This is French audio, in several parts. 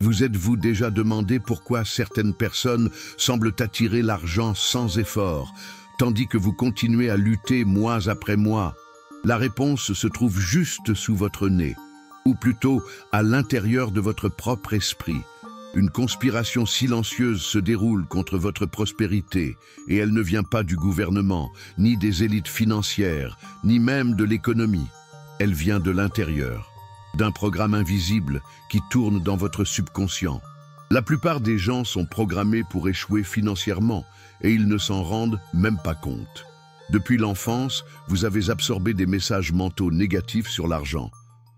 Vous êtes-vous déjà demandé pourquoi certaines personnes semblent attirer l'argent sans effort, tandis que vous continuez à lutter mois après mois? La réponse se trouve juste sous votre nez, ou plutôt à l'intérieur de votre propre esprit. Une conspiration silencieuse se déroule contre votre prospérité, et elle ne vient pas du gouvernement, ni des élites financières, ni même de l'économie. Elle vient de l'intérieur, d'un programme invisible qui tourne dans votre subconscient. La plupart des gens sont programmés pour échouer financièrement, et ils ne s'en rendent même pas compte. Depuis l'enfance, vous avez absorbé des messages mentaux négatifs sur l'argent.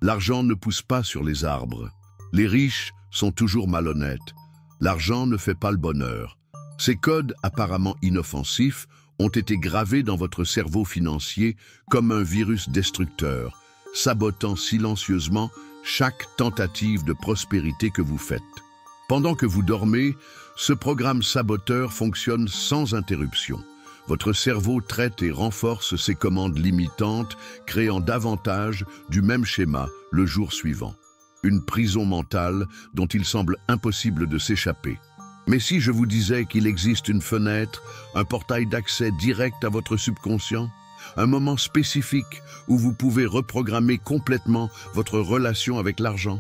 L'argent ne pousse pas sur les arbres. Les riches sont toujours malhonnêtes. L'argent ne fait pas le bonheur. Ces codes apparemment inoffensifs ont été gravés dans votre cerveau financier comme un virus destructeur, sabotant silencieusement chaque tentative de prospérité que vous faites. Pendant que vous dormez, ce programme saboteur fonctionne sans interruption. Votre cerveau traite et renforce ces commandes limitantes, créant davantage du même schéma le jour suivant. Une prison mentale dont il semble impossible de s'échapper. Mais si je vous disais qu'il existe une fenêtre, un portail d'accès direct à votre subconscient, un moment spécifique où vous pouvez reprogrammer complètement votre relation avec l'argent?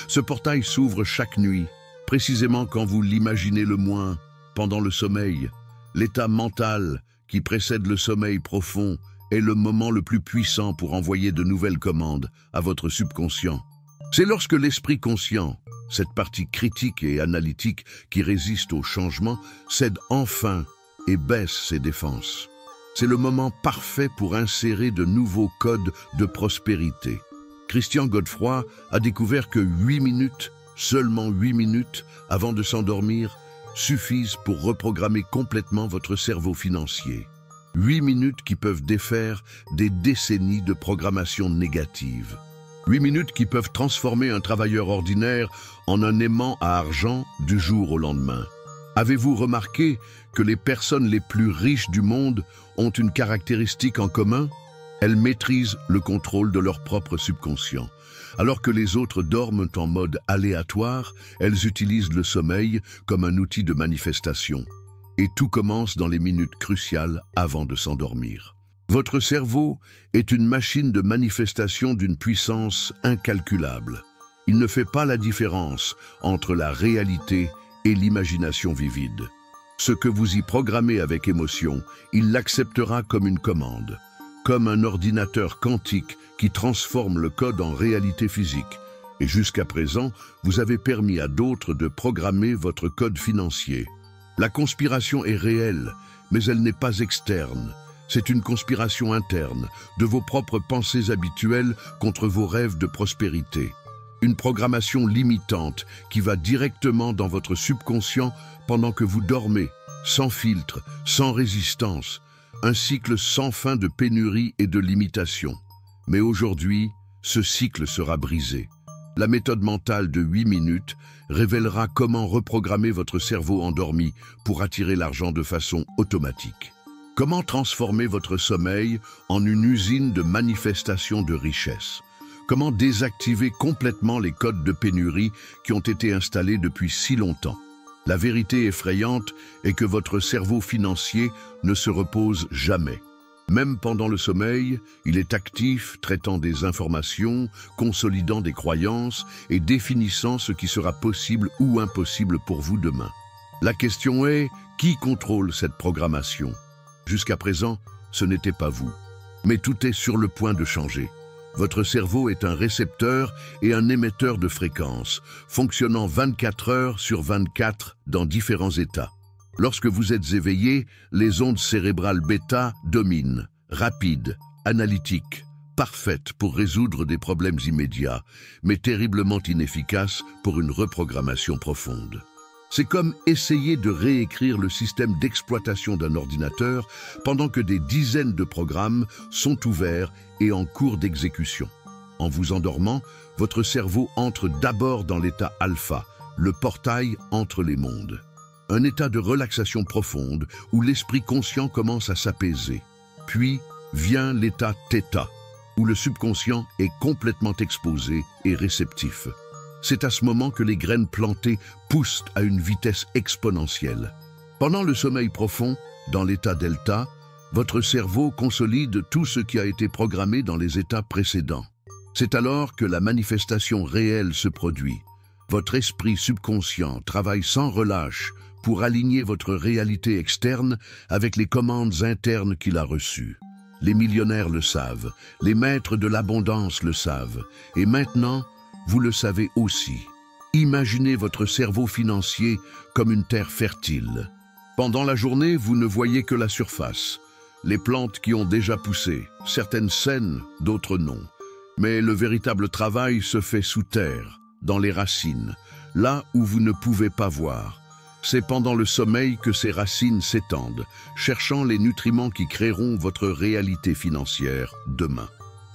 Ce portail s'ouvre chaque nuit, précisément quand vous l'imaginez le moins, pendant le sommeil. L'état mental qui précède le sommeil profond est le moment le plus puissant pour envoyer de nouvelles commandes à votre subconscient. C'est lorsque l'esprit conscient, cette partie critique et analytique qui résiste au changement, cède enfin et baisse ses défenses. C'est le moment parfait pour insérer de nouveaux codes de prospérité. Christian Godefroy a découvert que 8 minutes, seulement 8 minutes, avant de s'endormir, suffisent pour reprogrammer complètement votre cerveau financier. 8 minutes qui peuvent défaire des décennies de programmation négative. 8 minutes qui peuvent transformer un travailleur ordinaire en un aimant à argent du jour au lendemain. Avez-vous remarqué que les personnes les plus riches du monde ont une caractéristique en commun? Elles maîtrisent le contrôle de leur propre subconscient. Alors que les autres dorment en mode aléatoire, elles utilisent le sommeil comme un outil de manifestation. Et tout commence dans les minutes cruciales avant de s'endormir. Votre cerveau est une machine de manifestation d'une puissance incalculable. Il ne fait pas la différence entre la réalité et l'imagination vivide. Ce que vous y programmez avec émotion, il l'acceptera comme une commande, comme un ordinateur quantique qui transforme le code en réalité physique. Et jusqu'à présent, vous avez permis à d'autres de programmer votre code financier. La conspiration est réelle, mais elle n'est pas externe. C'est une conspiration interne, de vos propres pensées habituelles contre vos rêves de prospérité. Une programmation limitante qui va directement dans votre subconscient pendant que vous dormez, sans filtre, sans résistance. Un cycle sans fin de pénurie et de limitation. Mais aujourd'hui, ce cycle sera brisé. La méthode mentale de 8 minutes révélera comment reprogrammer votre cerveau endormi pour attirer l'argent de façon automatique. Comment transformer votre sommeil en une usine de manifestation de richesse? Comment désactiver complètement les codes de pénurie qui ont été installés depuis si longtemps? La vérité effrayante est que votre cerveau financier ne se repose jamais. Même pendant le sommeil, il est actif, traitant des informations, consolidant des croyances et définissant ce qui sera possible ou impossible pour vous demain. La question est, qui contrôle cette programmation? Jusqu'à présent, ce n'était pas vous. Mais tout est sur le point de changer. Votre cerveau est un récepteur et un émetteur de fréquences, fonctionnant 24 heures sur 24 dans différents états. Lorsque vous êtes éveillé, les ondes cérébrales bêta dominent, rapides, analytiques, parfaites pour résoudre des problèmes immédiats, mais terriblement inefficaces pour une reprogrammation profonde. C'est comme essayer de réécrire le système d'exploitation d'un ordinateur pendant que des dizaines de programmes sont ouverts et en cours d'exécution. En vous endormant, votre cerveau entre d'abord dans l'état alpha, le portail entre les mondes. Un état de relaxation profonde où l'esprit conscient commence à s'apaiser. Puis vient l'état θ, où le subconscient est complètement exposé et réceptif. C'est à ce moment que les graines plantées poussent à une vitesse exponentielle. Pendant le sommeil profond, dans l'état delta, votre cerveau consolide tout ce qui a été programmé dans les états précédents. C'est alors que la manifestation réelle se produit. Votre esprit subconscient travaille sans relâche pour aligner votre réalité externe avec les commandes internes qu'il a reçues. Les millionnaires le savent, les maîtres de l'abondance le savent, et maintenant, vous le savez aussi. Imaginez votre cerveau financier comme une terre fertile. Pendant la journée, vous ne voyez que la surface, les plantes qui ont déjà poussé, certaines saines, d'autres non. Mais le véritable travail se fait sous terre, dans les racines, là où vous ne pouvez pas voir. C'est pendant le sommeil que ces racines s'étendent, cherchant les nutriments qui créeront votre réalité financière demain.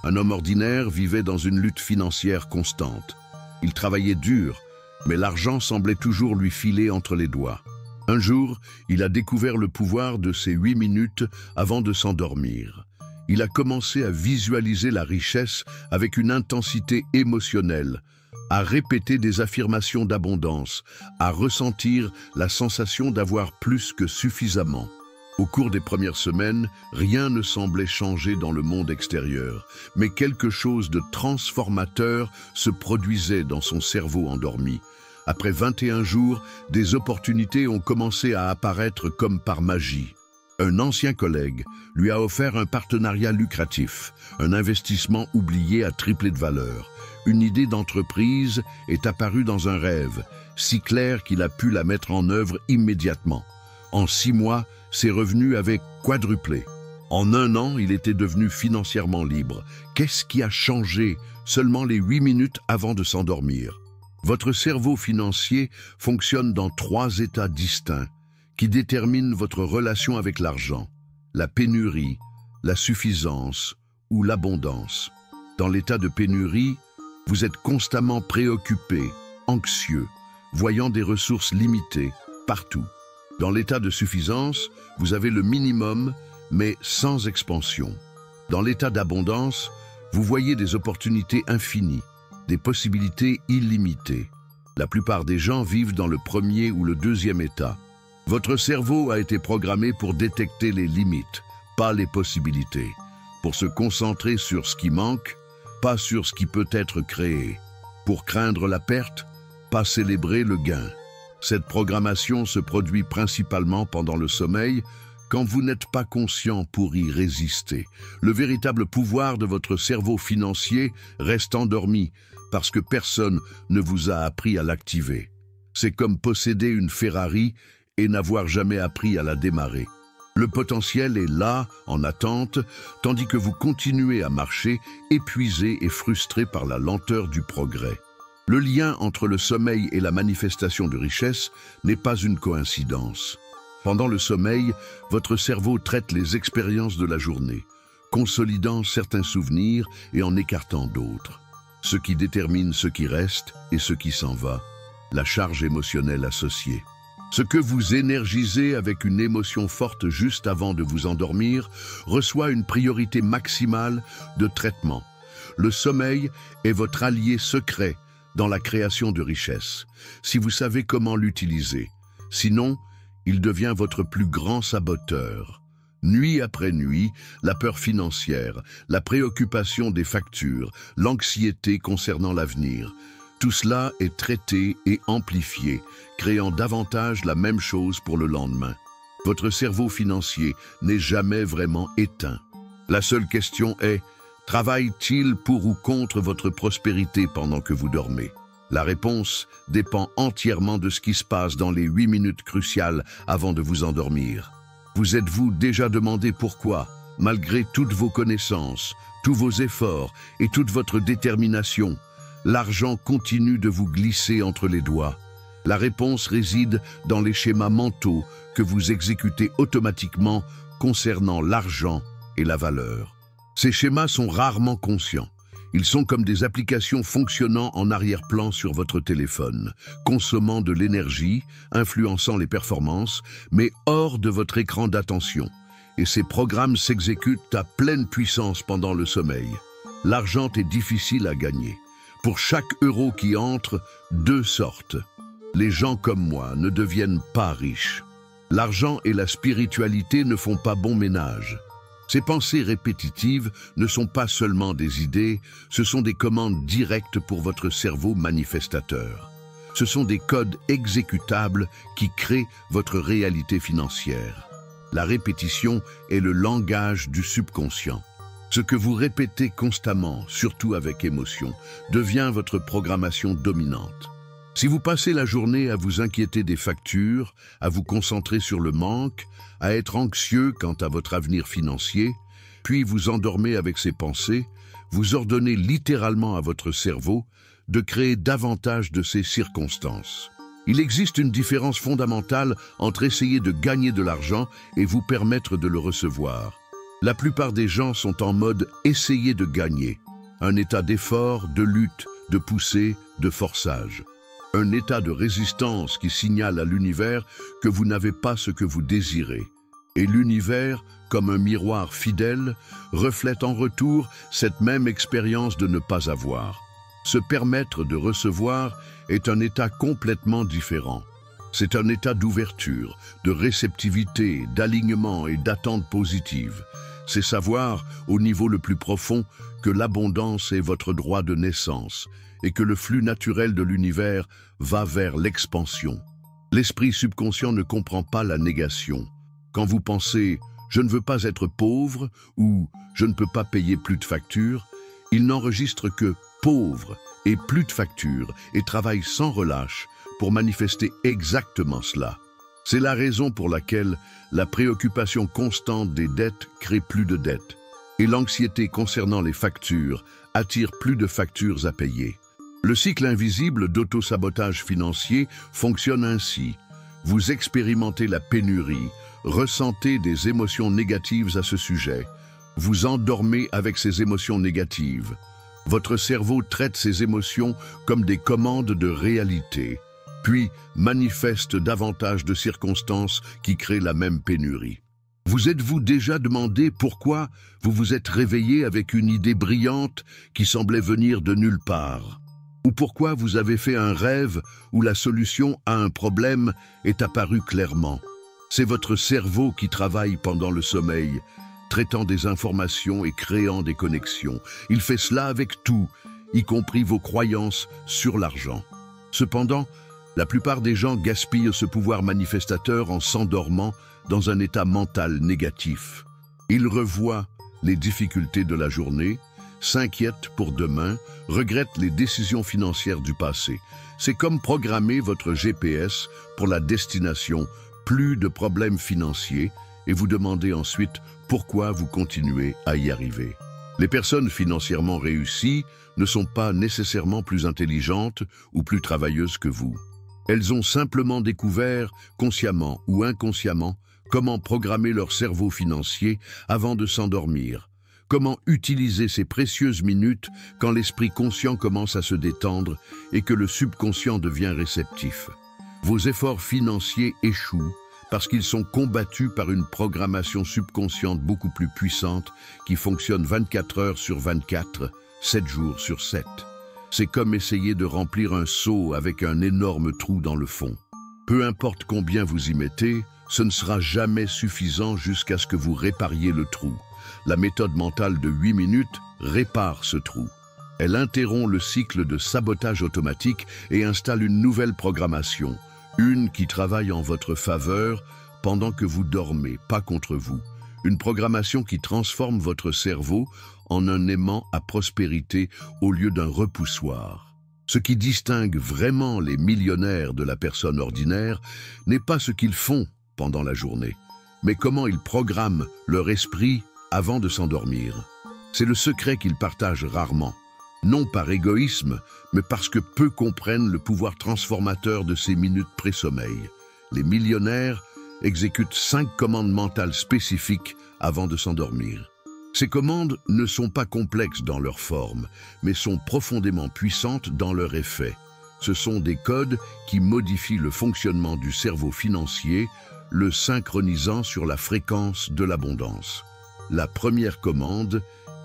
Un homme ordinaire vivait dans une lutte financière constante. Il travaillait dur, mais l'argent semblait toujours lui filer entre les doigts. Un jour, il a découvert le pouvoir de ces 8 minutes avant de s'endormir. Il a commencé à visualiser la richesse avec une intensité émotionnelle, à répéter des affirmations d'abondance, à ressentir la sensation d'avoir plus que suffisamment. Au cours des premières semaines, rien ne semblait changer dans le monde extérieur, mais quelque chose de transformateur se produisait dans son cerveau endormi. Après 21 jours, des opportunités ont commencé à apparaître comme par magie. Un ancien collègue lui a offert un partenariat lucratif, un investissement oublié a triplé de valeur. Une idée d'entreprise est apparue dans un rêve, si clair qu'il a pu la mettre en œuvre immédiatement. En 6 mois, ses revenus avaient quadruplé. En 1 an, il était devenu financièrement libre. Qu'est-ce qui a changé seulement les 8 minutes avant de s'endormir? Votre cerveau financier fonctionne dans 3 états distincts qui déterminent votre relation avec l'argent, la pénurie, la suffisance ou l'abondance. Dans l'état de pénurie, vous êtes constamment préoccupé, anxieux, voyant des ressources limitées partout. Dans l'état de suffisance, vous avez le minimum, mais sans expansion. Dans l'état d'abondance, vous voyez des opportunités infinies, des possibilités illimitées. La plupart des gens vivent dans le premier ou le deuxième état. Votre cerveau a été programmé pour détecter les limites, pas les possibilités, pour se concentrer sur ce qui manque, pas sur ce qui peut être créé, pour craindre la perte, pas célébrer le gain. Cette programmation se produit principalement pendant le sommeil, quand vous n'êtes pas conscient pour y résister. Le véritable pouvoir de votre cerveau financier reste endormi parce que personne ne vous a appris à l'activer. C'est comme posséder une Ferrari et n'avoir jamais appris à la démarrer. Le potentiel est là, en attente, tandis que vous continuez à marcher, épuisé et frustré par la lenteur du progrès. Le lien entre le sommeil et la manifestation de richesse n'est pas une coïncidence. Pendant le sommeil, votre cerveau traite les expériences de la journée, consolidant certains souvenirs et en écartant d'autres. Ce qui détermine ce qui reste et ce qui s'en va, la charge émotionnelle associée. Ce que vous énergisez avec une émotion forte juste avant de vous endormir reçoit une priorité maximale de traitement. Le sommeil est votre allié secret dans la création de richesse, si vous savez comment l'utiliser. Sinon, il devient votre plus grand saboteur. Nuit après nuit, la peur financière, la préoccupation des factures, l'anxiété concernant l'avenir, tout cela est traité et amplifié, créant davantage la même chose pour le lendemain. Votre cerveau financier n'est jamais vraiment éteint. La seule question est, travaille-t-il pour ou contre votre prospérité pendant que vous dormez? La réponse dépend entièrement de ce qui se passe dans les 8 minutes cruciales avant de vous endormir. Vous êtes-vous déjà demandé pourquoi, malgré toutes vos connaissances, tous vos efforts et toute votre détermination, l'argent continue de vous glisser entre les doigts? La réponse réside dans les schémas mentaux que vous exécutez automatiquement concernant l'argent et la valeur. Ces schémas sont rarement conscients. Ils sont comme des applications fonctionnant en arrière-plan sur votre téléphone, consommant de l'énergie, influençant les performances, mais hors de votre écran d'attention. Et ces programmes s'exécutent à pleine puissance pendant le sommeil. L'argent est difficile à gagner. Pour chaque euro qui entre, 2 sortent. Les gens comme moi ne deviennent pas riches. L'argent et la spiritualité ne font pas bon ménage. Ces pensées répétitives ne sont pas seulement des idées, ce sont des commandes directes pour votre cerveau manifestateur. Ce sont des codes exécutables qui créent votre réalité financière. La répétition est le langage du subconscient. Ce que vous répétez constamment, surtout avec émotion, devient votre programmation dominante. Si vous passez la journée à vous inquiéter des factures, à vous concentrer sur le manque, à être anxieux quant à votre avenir financier, puis vous endormez avec ces pensées, vous ordonnez littéralement à votre cerveau de créer davantage de ces circonstances. Il existe une différence fondamentale entre essayer de gagner de l'argent et vous permettre de le recevoir. La plupart des gens sont en mode « essayer de gagner », un état d'effort, de lutte, de poussée, de forçage. Un état de résistance qui signale à l'univers que vous n'avez pas ce que vous désirez. Et l'univers, comme un miroir fidèle, reflète en retour cette même expérience de ne pas avoir. Se permettre de recevoir est un état complètement différent. C'est un état d'ouverture, de réceptivité, d'alignement et d'attente positive. C'est savoir, au niveau le plus profond, que l'abondance est votre droit de naissance et que le flux naturel de l'univers va vers l'expansion. L'esprit subconscient ne comprend pas la négation. Quand vous pensez « je ne veux pas être pauvre » ou « je ne peux pas payer plus de factures », il n'enregistre que « pauvre » et « plus de factures » et travaille sans relâche pour manifester exactement cela. C'est la raison pour laquelle la préoccupation constante des dettes crée plus de dettes et l'anxiété concernant les factures attire plus de factures à payer. Le cycle invisible d'auto-sabotage financier fonctionne ainsi. Vous expérimentez la pénurie, ressentez des émotions négatives à ce sujet. Vous endormez avec ces émotions négatives. Votre cerveau traite ces émotions comme des commandes de réalité, puis manifeste davantage de circonstances qui créent la même pénurie. Vous êtes-vous déjà demandé pourquoi vous vous êtes réveillé avec une idée brillante qui semblait venir de nulle part? Ou pourquoi vous avez fait un rêve où la solution à un problème est apparue clairement? C'est votre cerveau qui travaille pendant le sommeil, traitant des informations et créant des connexions. Il fait cela avec tout, y compris vos croyances sur l'argent. Cependant, la plupart des gens gaspillent ce pouvoir manifestateur en s'endormant dans un état mental négatif. Ils revoient les difficultés de la journée, s'inquiètent pour demain, regrettent les décisions financières du passé. C'est comme programmer votre GPS pour la destination, plus de problèmes financiers, et vous demandez ensuite pourquoi vous continuez à y arriver. Les personnes financièrement réussies ne sont pas nécessairement plus intelligentes ou plus travailleuses que vous. Elles ont simplement découvert, consciemment ou inconsciemment, comment programmer leur cerveau financier avant de s'endormir. Comment utiliser ces précieuses minutes quand l'esprit conscient commence à se détendre et que le subconscient devient réceptif. Vos efforts financiers échouent parce qu'ils sont combattus par une programmation subconsciente beaucoup plus puissante qui fonctionne 24 heures sur 24, 7 jours sur 7. C'est comme essayer de remplir un seau avec un énorme trou dans le fond. Peu importe combien vous y mettez, ce ne sera jamais suffisant jusqu'à ce que vous répariez le trou. La méthode mentale de 8 minutes répare ce trou. Elle interrompt le cycle de sabotage automatique et installe une nouvelle programmation, une qui travaille en votre faveur pendant que vous dormez, pas contre vous. Une programmation qui transforme votre cerveau en un aimant à prospérité au lieu d'un repoussoir. Ce qui distingue vraiment les millionnaires de la personne ordinaire n'est pas ce qu'ils font pendant la journée, mais comment ils programment leur esprit avant de s'endormir. C'est le secret qu'ils partagent rarement, non par égoïsme, mais parce que peu comprennent le pouvoir transformateur de ces minutes pré-sommeil. Les millionnaires exécutent 5 commandes mentales spécifiques avant de s'endormir. Ces commandes ne sont pas complexes dans leur forme, mais sont profondément puissantes dans leur effet. Ce sont des codes qui modifient le fonctionnement du cerveau financier, le synchronisant sur la fréquence de l'abondance. La première commande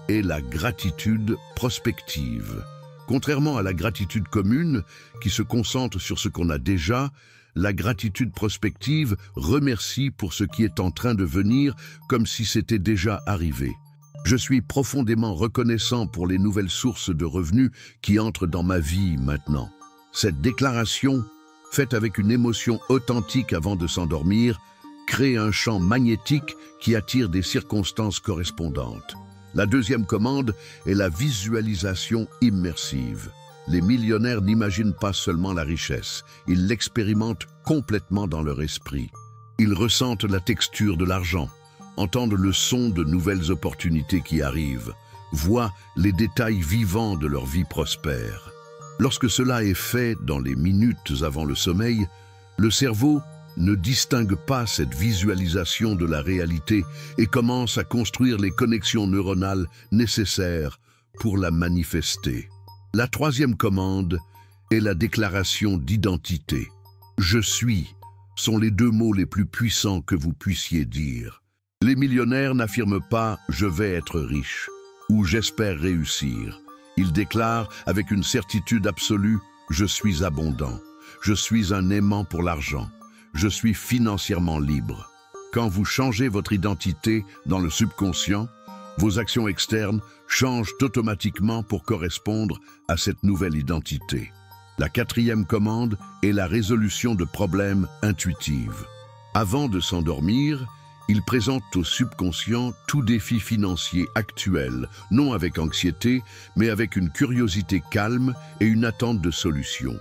est la gratitude prospective. Contrairement à la gratitude commune, qui se concentre sur ce qu'on a déjà, la gratitude prospective remercie pour ce qui est en train de venir comme si c'était déjà arrivé. Je suis profondément reconnaissant pour les nouvelles sources de revenus qui entrent dans ma vie maintenant. Cette déclaration, faite avec une émotion authentique avant de s'endormir, crée un champ magnétique qui attire des circonstances correspondantes. La deuxième commande est la visualisation immersive. Les millionnaires n'imaginent pas seulement la richesse, ils l'expérimentent complètement dans leur esprit. Ils ressentent la texture de l'argent, entendent le son de nouvelles opportunités qui arrivent, voient les détails vivants de leur vie prospère. Lorsque cela est fait dans les minutes avant le sommeil, le cerveau ne distingue pas cette visualisation de la réalité et commence à construire les connexions neuronales nécessaires pour la manifester. La troisième commande est la déclaration d'identité. « Je suis » sont les deux mots les plus puissants que vous puissiez dire. Les millionnaires n'affirment pas « je vais être riche » ou « j'espère réussir ». Ils déclarent avec une certitude absolue « je suis abondant », « je suis un aimant pour l'argent », « je suis financièrement libre ». Quand vous changez votre identité dans le subconscient, vos actions externes changent automatiquement pour correspondre à cette nouvelle identité. La quatrième commande est la résolution de problèmes intuitifs. Avant de s'endormir, il présente au subconscient tout défi financier actuel, non avec anxiété, mais avec une curiosité calme et une attente de solution.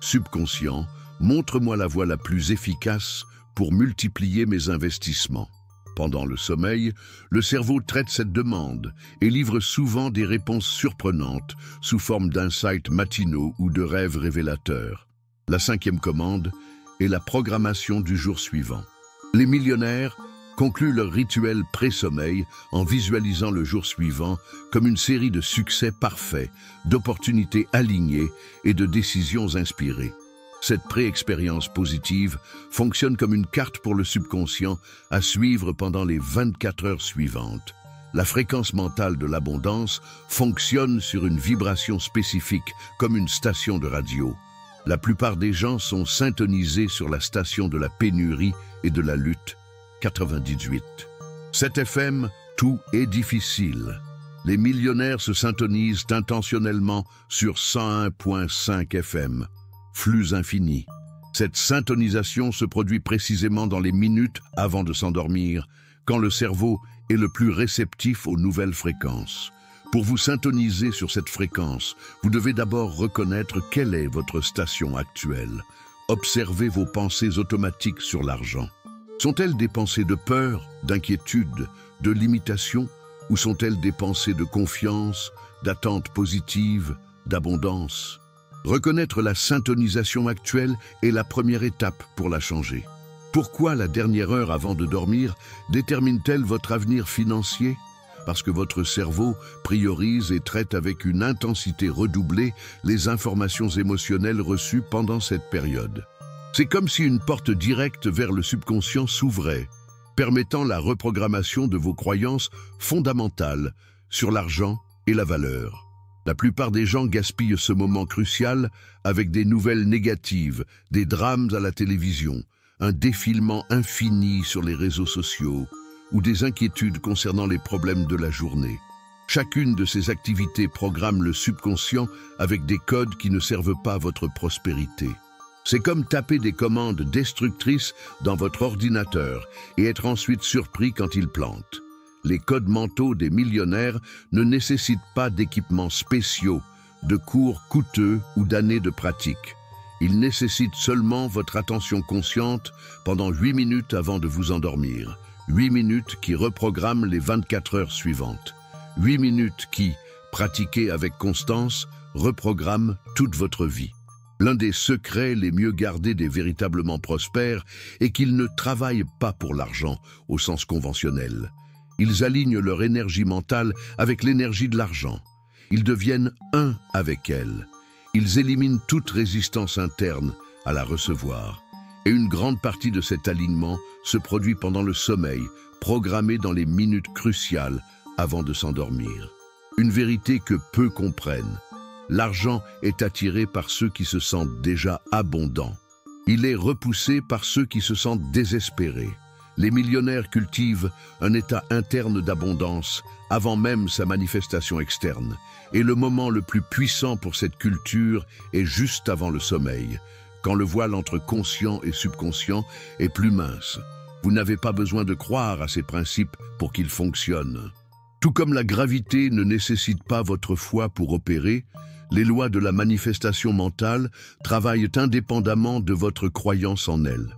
Subconscient, montre-moi la voie la plus efficace pour multiplier mes investissements. Pendant le sommeil, le cerveau traite cette demande et livre souvent des réponses surprenantes sous forme d'insights matinaux ou de rêves révélateurs. La cinquième commande est la programmation du jour suivant. Les millionnaires concluent leur rituel pré-sommeil en visualisant le jour suivant comme une série de succès parfaits, d'opportunités alignées et de décisions inspirées. Cette pré-expérience positive fonctionne comme une carte pour le subconscient à suivre pendant les 24 heures suivantes. La fréquence mentale de l'abondance fonctionne sur une vibration spécifique, comme une station de radio. La plupart des gens sont syntonisés sur la station de la pénurie et de la lutte, 98. 7 FM, tout est difficile. Les millionnaires se syntonisent intentionnellement sur 101.5 FM. Flux infini. Cette syntonisation se produit précisément dans les minutes avant de s'endormir, quand le cerveau est le plus réceptif aux nouvelles fréquences. Pour vous syntoniser sur cette fréquence, vous devez d'abord reconnaître quelle est votre station actuelle. Observez vos pensées automatiques sur l'argent. Sont-elles des pensées de peur, d'inquiétude, de limitation, ou sont-elles des pensées de confiance, d'attente positive, d'abondance ? Reconnaître la syntonisation actuelle est la première étape pour la changer. Pourquoi la dernière heure avant de dormir détermine-t-elle votre avenir financier? Parce que votre cerveau priorise et traite avec une intensité redoublée les informations émotionnelles reçues pendant cette période. C'est comme si une porte directe vers le subconscient s'ouvrait, permettant la reprogrammation de vos croyances fondamentales sur l'argent et la valeur. La plupart des gens gaspillent ce moment crucial avec des nouvelles négatives, des drames à la télévision, un défilement infini sur les réseaux sociaux ou des inquiétudes concernant les problèmes de la journée. Chacune de ces activités programme le subconscient avec des codes qui ne servent pas à votre prospérité. C'est comme taper des commandes destructrices dans votre ordinateur et être ensuite surpris quand il plante. Les codes mentaux des millionnaires ne nécessitent pas d'équipements spéciaux, de cours coûteux ou d'années de pratique. Ils nécessitent seulement votre attention consciente pendant 8 minutes avant de vous endormir. 8 minutes qui reprogramment les 24 heures suivantes. 8 minutes qui, pratiquées avec constance, reprogramment toute votre vie. L'un des secrets les mieux gardés des véritablement prospères est qu'ils ne travaillent pas pour l'argent au sens conventionnel. Ils alignent leur énergie mentale avec l'énergie de l'argent. Ils deviennent un avec elle. Ils éliminent toute résistance interne à la recevoir. Et une grande partie de cet alignement se produit pendant le sommeil, programmé dans les minutes cruciales avant de s'endormir. Une vérité que peu comprennent. L'argent est attiré par ceux qui se sentent déjà abondants. Il est repoussé par ceux qui se sentent désespérés. Les millionnaires cultivent un état interne d'abondance avant même sa manifestation externe. Et le moment le plus puissant pour cette culture est juste avant le sommeil, quand le voile entre conscient et subconscient est plus mince. Vous n'avez pas besoin de croire à ces principes pour qu'ils fonctionnent. Tout comme la gravité ne nécessite pas votre foi pour opérer, les lois de la manifestation mentale travaillent indépendamment de votre croyance en elles.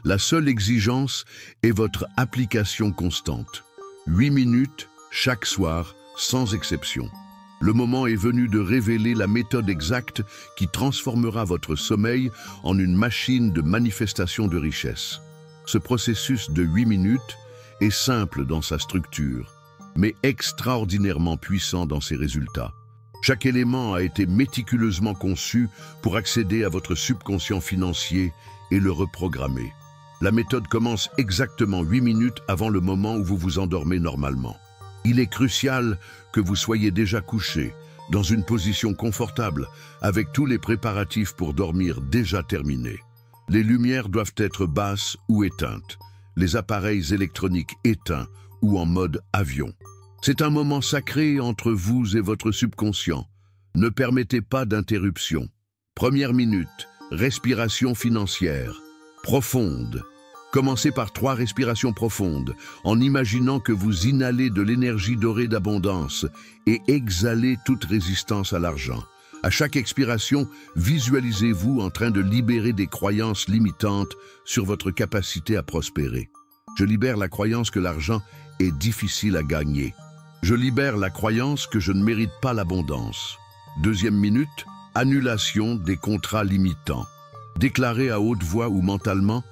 La seule exigence est votre application constante. 8 minutes chaque soir, sans exception. Le moment est venu de révéler la méthode exacte qui transformera votre sommeil en une machine de manifestation de richesse. Ce processus de 8 minutes est simple dans sa structure, mais extraordinairement puissant dans ses résultats. Chaque élément a été méticuleusement conçu pour accéder à votre subconscient financier et le reprogrammer. La méthode commence exactement 8 minutes avant le moment où vous vous endormez normalement. Il est crucial que vous soyez déjà couché, dans une position confortable, avec tous les préparatifs pour dormir déjà terminés. Les lumières doivent être basses ou éteintes, les appareils électroniques éteints ou en mode avion. C'est un moment sacré entre vous et votre subconscient. Ne permettez pas d'interruption. Première minute, respiration financière. Profonde. Commencez par 3 respirations profondes, en imaginant que vous inhalez de l'énergie dorée d'abondance et exhalez toute résistance à l'argent. À chaque expiration, visualisez-vous en train de libérer des croyances limitantes sur votre capacité à prospérer. Je libère la croyance que l'argent est difficile à gagner. Je libère la croyance que je ne mérite pas l'abondance. Deuxième minute, annulation des contrats limitants. Déclarez à haute voix ou mentalement: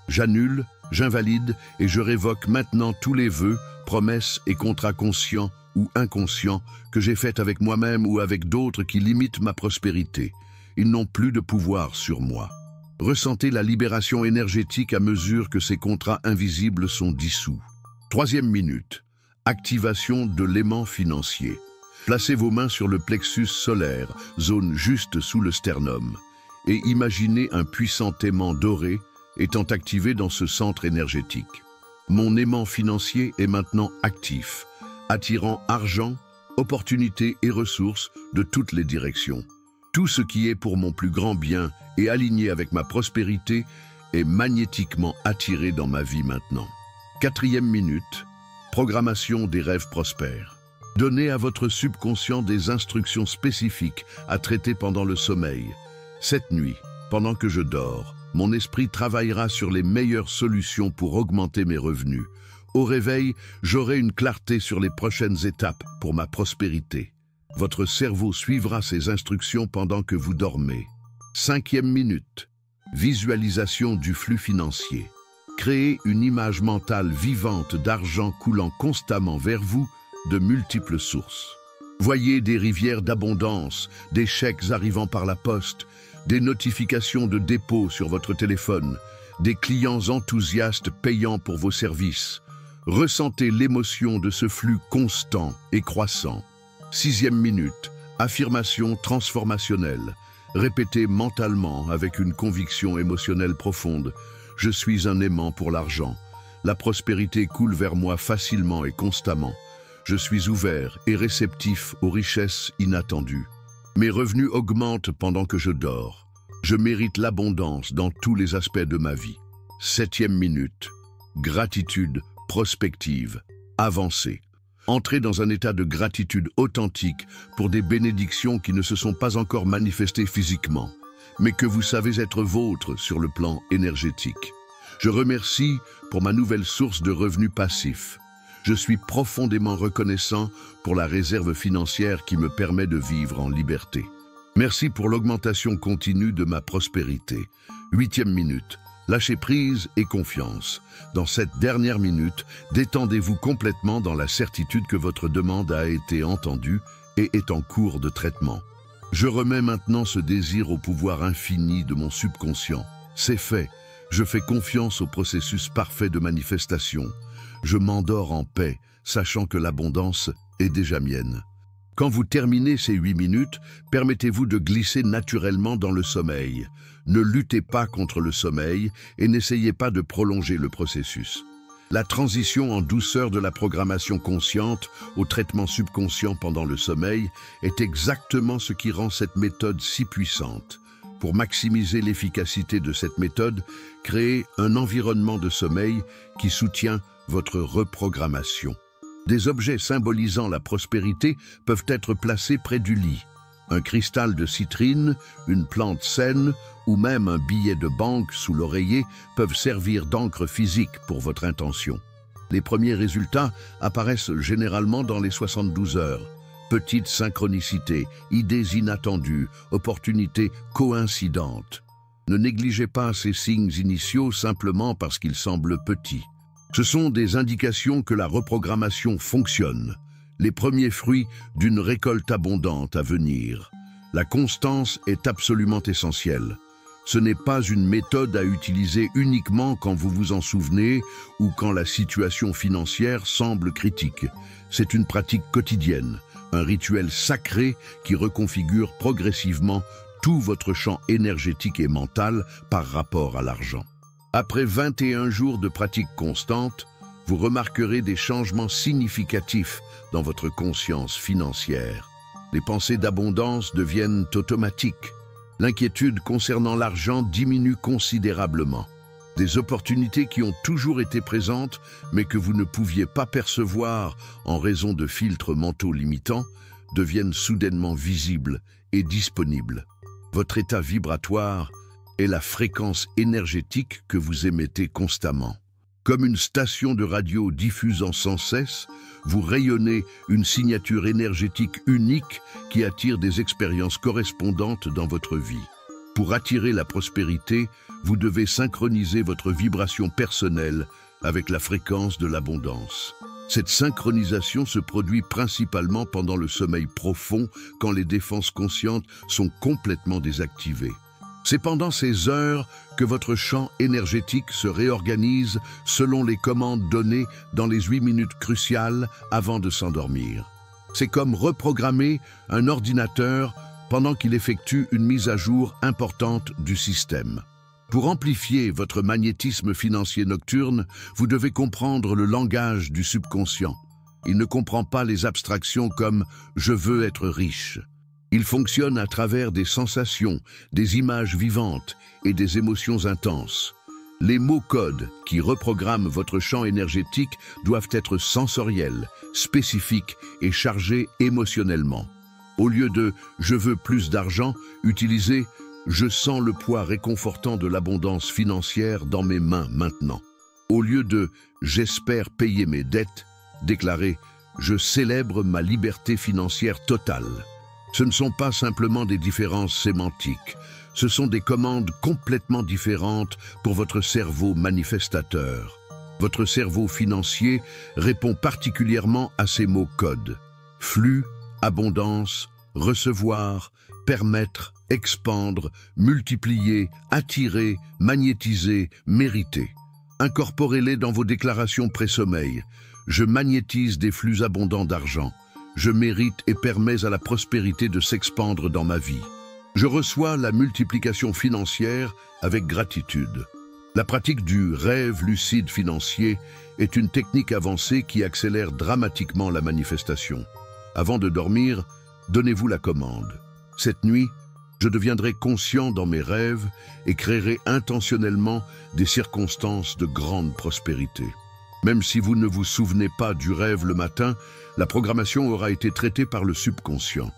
j'annule, j'invalide et je révoque maintenant tous les vœux, promesses et contrats conscients ou inconscients que j'ai faits avec moi-même ou avec d'autres qui limitent ma prospérité. Ils n'ont plus de pouvoir sur moi. Ressentez la libération énergétique à mesure que ces contrats invisibles sont dissous. Troisième minute, activation de l'aimant financier. Placez vos mains sur le plexus solaire, zone juste sous le sternum, et imaginez un puissant aimant doré étant activé dans ce centre énergétique. Mon aimant financier est maintenant actif, attirant argent, opportunités et ressources de toutes les directions. Tout ce qui est pour mon plus grand bien et aligné avec ma prospérité est magnétiquement attiré dans ma vie maintenant. Quatrième minute, programmation des rêves prospères. Donnez à votre subconscient des instructions spécifiques à traiter pendant le sommeil. Cette nuit, pendant que je dors, mon esprit travaillera sur les meilleures solutions pour augmenter mes revenus. Au réveil, j'aurai une clarté sur les prochaines étapes pour ma prospérité. Votre cerveau suivra ces instructions pendant que vous dormez. Cinquième minute, visualisation du flux financier. Créez une image mentale vivante d'argent coulant constamment vers vous de multiples sources. Voyez des rivières d'abondance, des chèques arrivant par la poste, des notifications de dépôt sur votre téléphone, des clients enthousiastes payant pour vos services. Ressentez l'émotion de ce flux constant et croissant. Sixième minute, affirmation transformationnelle. Répétez mentalement avec une conviction émotionnelle profonde: je suis un aimant pour l'argent. La prospérité coule vers moi facilement et constamment. Je suis ouvert et réceptif aux richesses inattendues. Mes revenus augmentent pendant que je dors. Je mérite l'abondance dans tous les aspects de ma vie. Septième minute, gratitude prospective, avancée. Entrez dans un état de gratitude authentique pour des bénédictions qui ne se sont pas encore manifestées physiquement, mais que vous savez être vôtres sur le plan énergétique. Je remercie pour ma nouvelle source de revenus passifs. Je suis profondément reconnaissant pour la réserve financière qui me permet de vivre en liberté. Merci pour l'augmentation continue de ma prospérité. Huitième minute, lâchez prise et confiance. Dans cette dernière minute, détendez-vous complètement dans la certitude que votre demande a été entendue et est en cours de traitement. Je remets maintenant ce désir au pouvoir infini de mon subconscient. C'est fait. Je fais confiance au processus parfait de manifestation. Je m'endors en paix, sachant que l'abondance est déjà mienne. Quand vous terminez ces 8 minutes, permettez-vous de glisser naturellement dans le sommeil. Ne luttez pas contre le sommeil et n'essayez pas de prolonger le processus. La transition en douceur de la programmation consciente au traitement subconscient pendant le sommeil est exactement ce qui rend cette méthode si puissante. Pour maximiser l'efficacité de cette méthode, créez un environnement de sommeil qui soutient votre reprogrammation. Des objets symbolisant la prospérité peuvent être placés près du lit. Un cristal de citrine, une plante saine ou même un billet de banque sous l'oreiller peuvent servir d'encre physique pour votre intention. Les premiers résultats apparaissent généralement dans les 72 heures. Petites synchronicités, idées inattendues, opportunités coïncidentes. Ne négligez pas ces signes initiaux simplement parce qu'ils semblent petits. Ce sont des indications que la reprogrammation fonctionne, les premiers fruits d'une récolte abondante à venir. La constance est absolument essentielle. Ce n'est pas une méthode à utiliser uniquement quand vous vous en souvenez ou quand la situation financière semble critique. C'est une pratique quotidienne, un rituel sacré qui reconfigure progressivement tout votre champ énergétique et mental par rapport à l'argent. Après 21 jours de pratique constante, vous remarquerez des changements significatifs dans votre conscience financière. Les pensées d'abondance deviennent automatiques. L'inquiétude concernant l'argent diminue considérablement. Des opportunités qui ont toujours été présentes, mais que vous ne pouviez pas percevoir en raison de filtres mentaux limitants, deviennent soudainement visibles et disponibles. Votre état vibratoire est la fréquence énergétique que vous émettez constamment. Comme une station de radio diffusant sans cesse, vous rayonnez une signature énergétique unique qui attire des expériences correspondantes dans votre vie. Pour attirer la prospérité, vous devez synchroniser votre vibration personnelle avec la fréquence de l'abondance. Cette synchronisation se produit principalement pendant le sommeil profond, quand les défenses conscientes sont complètement désactivées. C'est pendant ces heures que votre champ énergétique se réorganise selon les commandes données dans les 8 minutes cruciales avant de s'endormir. C'est comme reprogrammer un ordinateur pendant qu'il effectue une mise à jour importante du système. Pour amplifier votre magnétisme financier nocturne, vous devez comprendre le langage du subconscient. Il ne comprend pas les abstractions comme « je veux être riche ». Il fonctionne à travers des sensations, des images vivantes et des émotions intenses. Les mots-codes qui reprogramment votre champ énergétique doivent être sensoriels, spécifiques et chargés émotionnellement. Au lieu de « je veux plus d'argent », utilisez « je sens le poids réconfortant de l'abondance financière dans mes mains maintenant ». Au lieu de « j'espère payer mes dettes », déclarez « je célèbre ma liberté financière totale ». Ce ne sont pas simplement des différences sémantiques, ce sont des commandes complètement différentes pour votre cerveau manifestateur. Votre cerveau financier répond particulièrement à ces mots-codes. Flux, abondance, recevoir, permettre, expandre, multiplier, attirer, magnétiser, mériter. Incorporez-les dans vos déclarations pré-sommeil. Je magnétise des flux abondants d'argent. Je mérite et permets à la prospérité de s'expandre dans ma vie. Je reçois la multiplication financière avec gratitude. La pratique du rêve lucide financier est une technique avancée qui accélère dramatiquement la manifestation. Avant de dormir, donnez-vous la commande. Cette nuit, je deviendrai conscient dans mes rêves et créerai intentionnellement des circonstances de grande prospérité. Même si vous ne vous souvenez pas du rêve le matin, la programmation aura été traitée par le subconscient.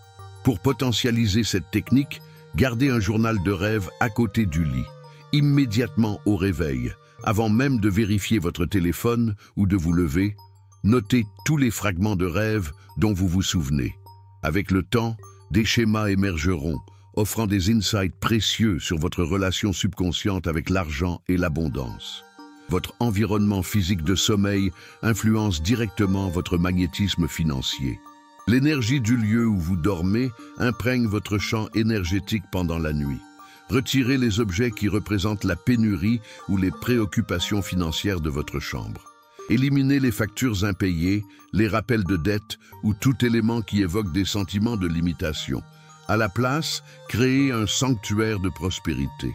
Pour potentialiser cette technique, gardez un journal de rêve à côté du lit, immédiatement au réveil, avant même de vérifier votre téléphone ou de vous lever. Notez tous les fragments de rêve dont vous vous souvenez. Avec le temps, des schémas émergeront, offrant des insights précieux sur votre relation subconsciente avec l'argent et l'abondance. Votre environnement physique de sommeil influence directement votre magnétisme financier. L'énergie du lieu où vous dormez imprègne votre champ énergétique pendant la nuit. Retirez les objets qui représentent la pénurie ou les préoccupations financières de votre chambre. Éliminez les factures impayées, les rappels de dette ou tout élément qui évoque des sentiments de limitation. À la place, créez un sanctuaire de prospérité.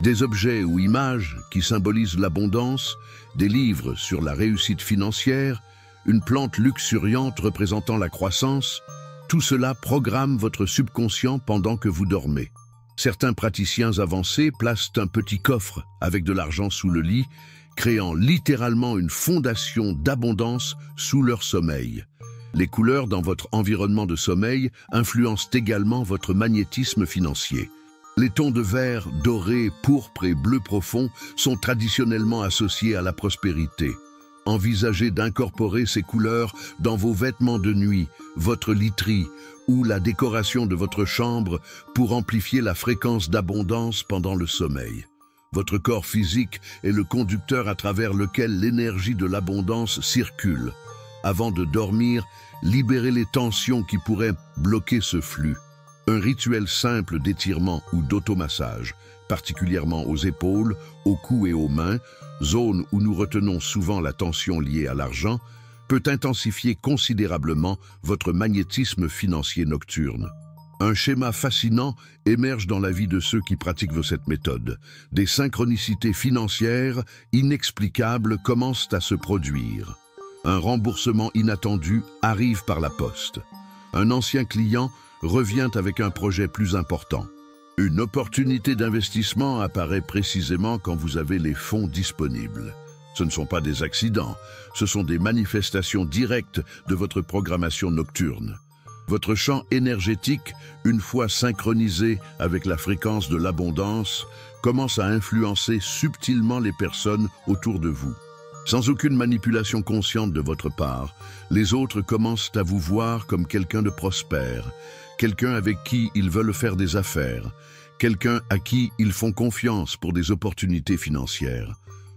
Des objets ou images qui symbolisent l'abondance, des livres sur la réussite financière, une plante luxuriante représentant la croissance, tout cela programme votre subconscient pendant que vous dormez. Certains praticiens avancés placent un petit coffre avec de l'argent sous le lit, créant littéralement une fondation d'abondance sous leur sommeil. Les couleurs dans votre environnement de sommeil influencent également votre magnétisme financier. Les tons de vert, doré, pourpre et bleu profond sont traditionnellement associés à la prospérité. Envisagez d'incorporer ces couleurs dans vos vêtements de nuit, votre literie ou la décoration de votre chambre pour amplifier la fréquence d'abondance pendant le sommeil. Votre corps physique est le conducteur à travers lequel l'énergie de l'abondance circule. Avant de dormir, libérez les tensions qui pourraient bloquer ce flux. Un rituel simple d'étirement ou d'automassage, particulièrement aux épaules, au cou et aux mains, zone où nous retenons souvent la tension liée à l'argent, peut intensifier considérablement votre magnétisme financier nocturne. Un schéma fascinant émerge dans la vie de ceux qui pratiquent cette méthode. Des synchronicités financières inexplicables commencent à se produire. Un remboursement inattendu arrive par la poste. Un ancien client revient avec un projet plus important. Une opportunité d'investissement apparaît précisément quand vous avez les fonds disponibles. Ce ne sont pas des accidents, ce sont des manifestations directes de votre programmation nocturne. Votre champ énergétique, une fois synchronisé avec la fréquence de l'abondance, commence à influencer subtilement les personnes autour de vous. Sans aucune manipulation consciente de votre part, les autres commencent à vous voir comme quelqu'un de prospère, quelqu'un avec qui ils veulent faire des affaires, quelqu'un à qui ils font confiance pour des opportunités financières.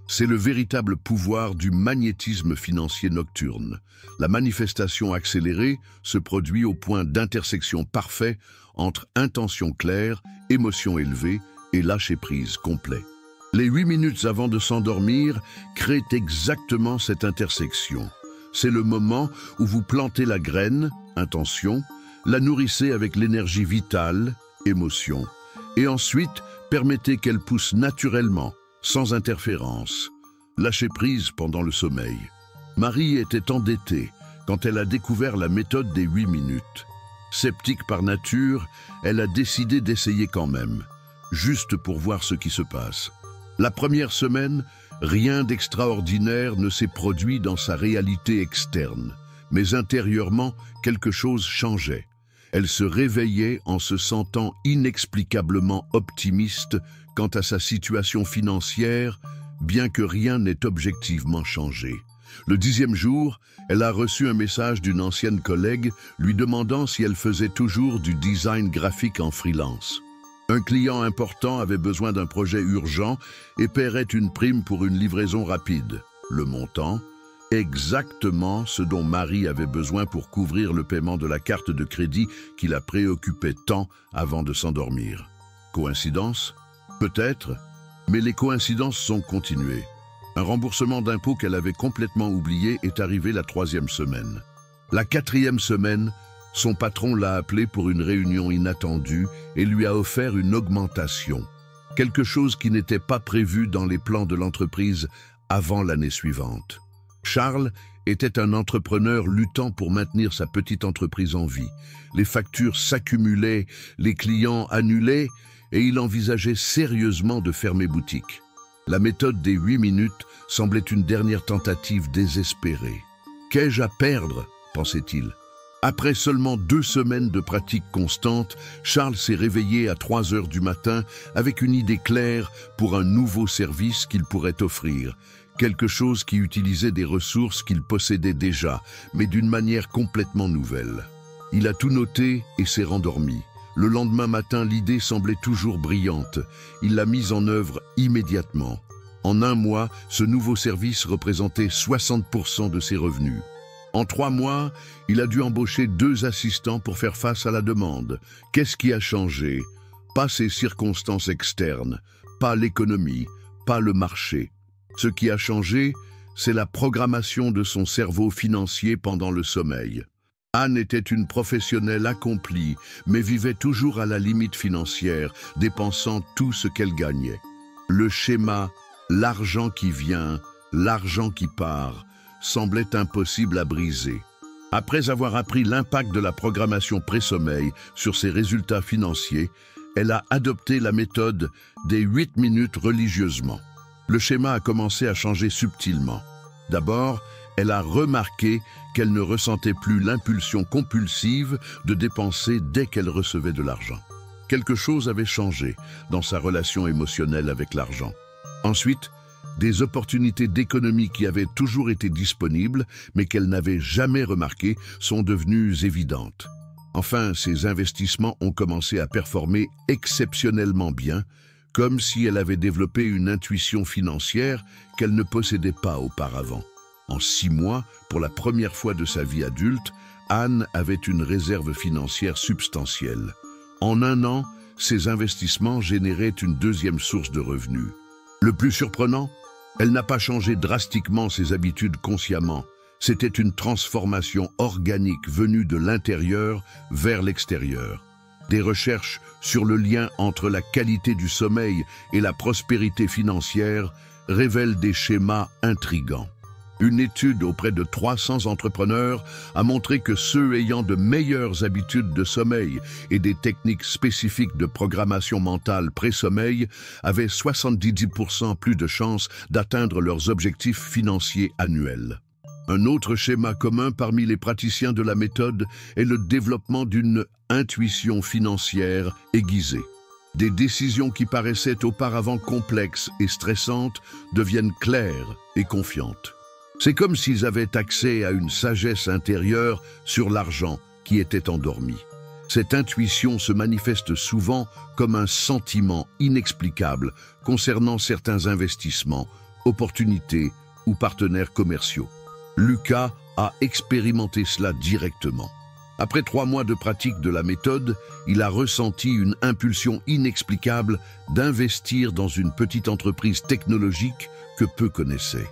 C'est le véritable pouvoir du magnétisme financier nocturne. La manifestation accélérée se produit au point d'intersection parfait entre intention claire, émotion élevée et lâcher-prise complet. Les 8 minutes avant de s'endormir créent exactement cette intersection. C'est le moment où vous plantez la graine, intention, la nourrissez avec l'énergie vitale, émotion, et ensuite permettez qu'elle pousse naturellement, sans interférence. Lâchez prise pendant le sommeil. Marie était endettée quand elle a découvert la méthode des 8 minutes. Sceptique par nature, elle a décidé d'essayer quand même, juste pour voir ce qui se passe. La première semaine, rien d'extraordinaire ne s'est produit dans sa réalité externe, mais intérieurement, quelque chose changeait. Elle se réveillait en se sentant inexplicablement optimiste quant à sa situation financière, bien que rien n'ait objectivement changé. Le 10e jour, elle a reçu un message d'une ancienne collègue lui demandant si elle faisait toujours du design graphique en freelance. Un client important avait besoin d'un projet urgent et paierait une prime pour une livraison rapide. Le montant, exactement ce dont Marie avait besoin pour couvrir le paiement de la carte de crédit qui la préoccupait tant avant de s'endormir. Coïncidence? Peut-être, mais les coïncidences sont continuées. Un remboursement d'impôt qu'elle avait complètement oublié est arrivé la 3e semaine. La 4e semaine, son patron l'a appelée pour une réunion inattendue et lui a offert une augmentation, quelque chose qui n'était pas prévu dans les plans de l'entreprise avant l'année suivante. Charles était un entrepreneur luttant pour maintenir sa petite entreprise en vie. Les factures s'accumulaient, les clients annulaient et il envisageait sérieusement de fermer boutique. La méthode des 8 minutes semblait une dernière tentative désespérée. « Qu'ai-je à perdre ?» pensait-il. Après seulement 2 semaines de pratique constante, Charles s'est réveillé à 3 heures du matin avec une idée claire pour un nouveau service qu'il pourrait offrir. Quelque chose qui utilisait des ressources qu'il possédait déjà, mais d'une manière complètement nouvelle. Il a tout noté et s'est rendormi. Le lendemain matin, l'idée semblait toujours brillante. Il l'a mise en œuvre immédiatement. En 1 mois, ce nouveau service représentait 60% de ses revenus. En 3 mois, il a dû embaucher 2 assistants pour faire face à la demande. Qu'est-ce qui a changé? Pas ces circonstances externes, pas l'économie, pas le marché. Ce qui a changé, c'est la programmation de son cerveau financier pendant le sommeil. Anne était une professionnelle accomplie, mais vivait toujours à la limite financière, dépensant tout ce qu'elle gagnait. Le schéma « l'argent qui vient, l'argent qui part » semblait impossible à briser. Après avoir appris l'impact de la programmation pré-sommeil sur ses résultats financiers, elle a adopté la méthode des 8 minutes religieusement. Le schéma a commencé à changer subtilement. D'abord, elle a remarqué qu'elle ne ressentait plus l'impulsion compulsive de dépenser dès qu'elle recevait de l'argent. Quelque chose avait changé dans sa relation émotionnelle avec l'argent. Ensuite, des opportunités d'économie qui avaient toujours été disponibles, mais qu'elle n'avait jamais remarquées, sont devenues évidentes. Enfin, ses investissements ont commencé à performer exceptionnellement bien, comme si elle avait développé une intuition financière qu'elle ne possédait pas auparavant. En 6 mois, pour la première fois de sa vie adulte, Anne avait une réserve financière substantielle. En 1 an, ses investissements généraient une deuxième source de revenus. Le plus surprenant, elle n'a pas changé drastiquement ses habitudes consciemment. C'était une transformation organique venue de l'intérieur vers l'extérieur. Des recherches sur le lien entre la qualité du sommeil et la prospérité financière révèlent des schémas intrigants. Une étude auprès de 300 entrepreneurs a montré que ceux ayant de meilleures habitudes de sommeil et des techniques spécifiques de programmation mentale pré-sommeil avaient 70% plus de chances d'atteindre leurs objectifs financiers annuels. Un autre schéma commun parmi les praticiens de la méthode est le développement d'une intuition financière aiguisée. Des décisions qui paraissaient auparavant complexes et stressantes deviennent claires et confiantes. C'est comme s'ils avaient accès à une sagesse intérieure sur l'argent qui était endormi. Cette intuition se manifeste souvent comme un sentiment inexplicable concernant certains investissements, opportunités ou partenaires commerciaux. Lucas a expérimenté cela directement. Après 3 mois de pratique de la méthode, il a ressenti une impulsion inexplicable d'investir dans une petite entreprise technologique que peu connaissaient.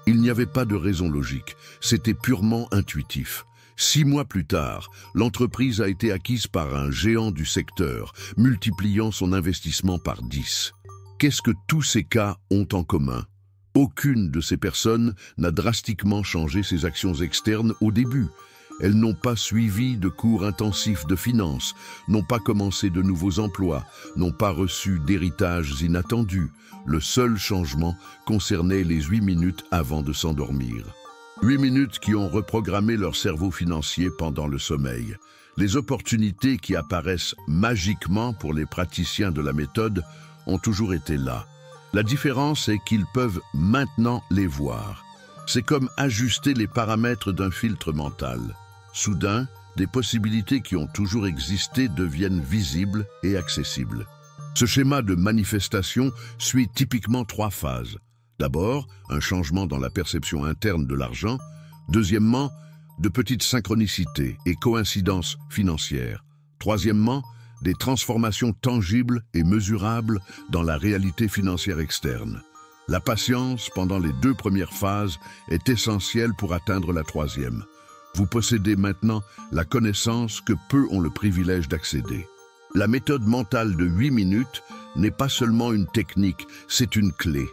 Il n'y avait pas de raison logique, c'était purement intuitif. 6 mois plus tard, l'entreprise a été acquise par un géant du secteur, multipliant son investissement par 10. Qu'est-ce que tous ces cas ont en commun? Aucune de ces personnes n'a drastiquement changé ses actions externes au début. Elles n'ont pas suivi de cours intensifs de finances, n'ont pas commencé de nouveaux emplois, n'ont pas reçu d'héritages inattendus. Le seul changement concernait les 8 minutes avant de s'endormir. 8 minutes qui ont reprogrammé leur cerveau financier pendant le sommeil. Les opportunités qui apparaissent magiquement pour les praticiens de la méthode ont toujours été là. La différence est qu'ils peuvent maintenant les voir. C'est comme ajuster les paramètres d'un filtre mental. Soudain, des possibilités qui ont toujours existé deviennent visibles et accessibles. Ce schéma de manifestation suit typiquement 3 phases. D'abord, un changement dans la perception interne de l'argent. Deuxièmement, de petites synchronicités et coïncidences financières. Troisièmement, des transformations tangibles et mesurables dans la réalité financière externe. La patience pendant les 2 premières phases est essentielle pour atteindre la 3e. Vous possédez maintenant la connaissance que peu ont le privilège d'accéder. La méthode mentale de 8 minutes n'est pas seulement une technique, c'est une clé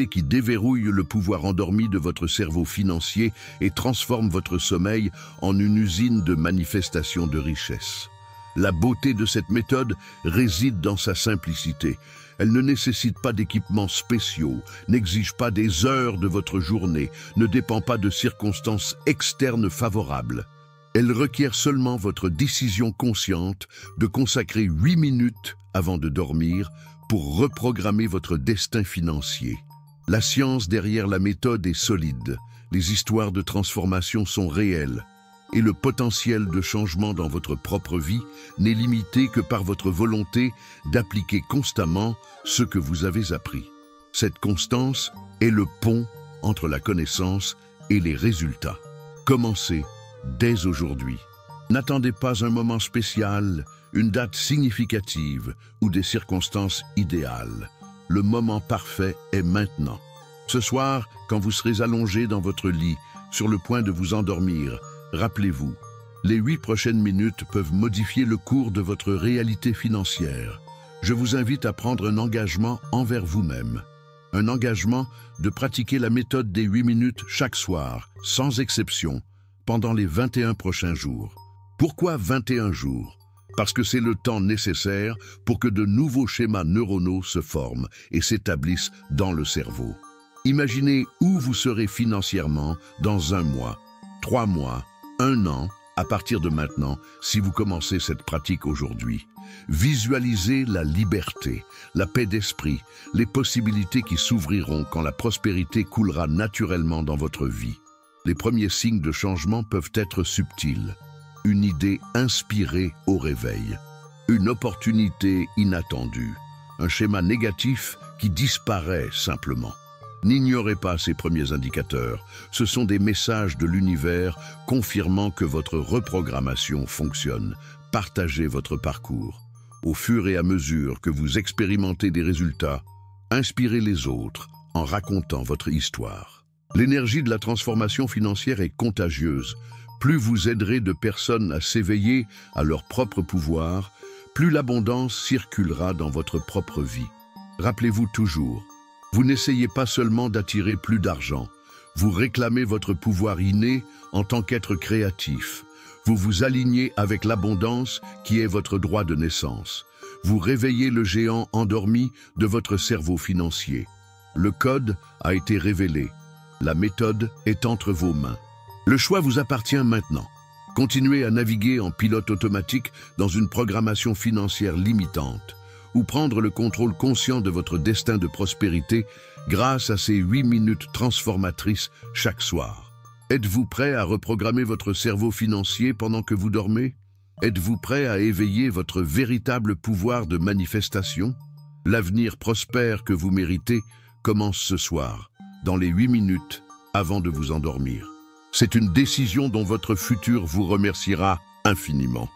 qui déverrouille le pouvoir endormi de votre cerveau financier et transforme votre sommeil en une usine de manifestation de richesse. La beauté de cette méthode réside dans sa simplicité. Elle ne nécessite pas d'équipements spéciaux, n'exige pas des heures de votre journée, ne dépend pas de circonstances externes favorables. Elle requiert seulement votre décision consciente de consacrer 8 minutes avant de dormir pour reprogrammer votre destin financier. La science derrière la méthode est solide, les histoires de transformation sont réelles, et le potentiel de changement dans votre propre vie n'est limité que par votre volonté d'appliquer constamment ce que vous avez appris. Cette constance est le pont entre la connaissance et les résultats. Commencez dès aujourd'hui. N'attendez pas un moment spécial, une date significative ou des circonstances idéales. Le moment parfait est maintenant. Ce soir, quand vous serez allongé dans votre lit, sur le point de vous endormir, rappelez-vous, les 8 prochaines minutes peuvent modifier le cours de votre réalité financière. Je vous invite à prendre un engagement envers vous-même. Un engagement de pratiquer la méthode des 8 minutes chaque soir, sans exception, pendant les 21 prochains jours. Pourquoi 21 jours? Parce que c'est le temps nécessaire pour que de nouveaux schémas neuronaux se forment et s'établissent dans le cerveau. Imaginez où vous serez financièrement dans 1 mois, 3 mois, 1 an, à partir de maintenant, si vous commencez cette pratique aujourd'hui. Visualisez la liberté, la paix d'esprit, les possibilités qui s'ouvriront quand la prospérité coulera naturellement dans votre vie. Les premiers signes de changement peuvent être subtils. Une idée inspirée au réveil, une opportunité inattendue, un schéma négatif qui disparaît simplement. N'ignorez pas ces premiers indicateurs. Ce sont des messages de l'univers confirmant que votre reprogrammation fonctionne. Partagez votre parcours. Au fur et à mesure que vous expérimentez des résultats, inspirez les autres en racontant votre histoire. L'énergie de la transformation financière est contagieuse. Plus vous aiderez de personnes à s'éveiller à leur propre pouvoir, plus l'abondance circulera dans votre propre vie. Rappelez-vous toujours, vous n'essayez pas seulement d'attirer plus d'argent, vous réclamez votre pouvoir inné en tant qu'être créatif. Vous vous alignez avec l'abondance qui est votre droit de naissance. Vous réveillez le géant endormi de votre cerveau financier. Le code a été révélé. La méthode est entre vos mains. Le choix vous appartient maintenant. Continuez à naviguer en pilote automatique dans une programmation financière limitante, ou prendre le contrôle conscient de votre destin de prospérité grâce à ces 8 minutes transformatrices chaque soir. Êtes-vous prêt à reprogrammer votre cerveau financier pendant que vous dormez? Êtes-vous prêt à éveiller votre véritable pouvoir de manifestation? L'avenir prospère que vous méritez commence ce soir, dans les 8 minutes avant de vous endormir. C'est une décision dont votre futur vous remerciera infiniment.